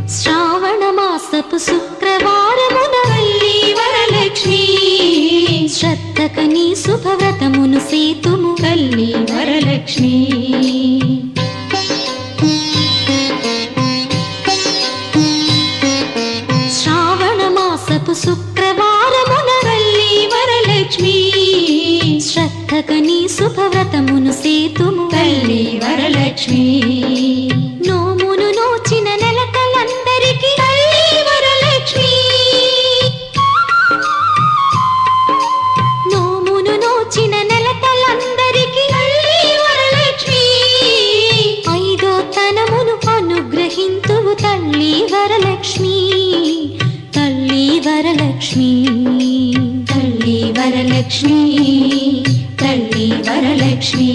శ్రావణమాసపు శుక్రవారమున తల్లి వరలక్ష్మి శ్రద్ధకని శుభవ్రతమును సేతుము తల్లి వరలక్ష్మి. శ్రావణమాసపు శుక్రవారమున తల్లి వరలక్ష్మి శ్రద్ధకని శుభవ్రతమును సేతుము తల్లి వరలక్ష్మి. నోమును నోచిన నెలకలందరికీ తల్లి వరలక్ష్మి. నోమును నోచిన నెలకలందరికీ తల్లి వరలక్ష్మి. ఐదో తనమును అనుగ్రహింతువు తల్లి వరలక్ష్మి. తల్లి వరలక్ష్మి తల్లి వరలక్ష్మి తల్లి వరలక్ష్మి.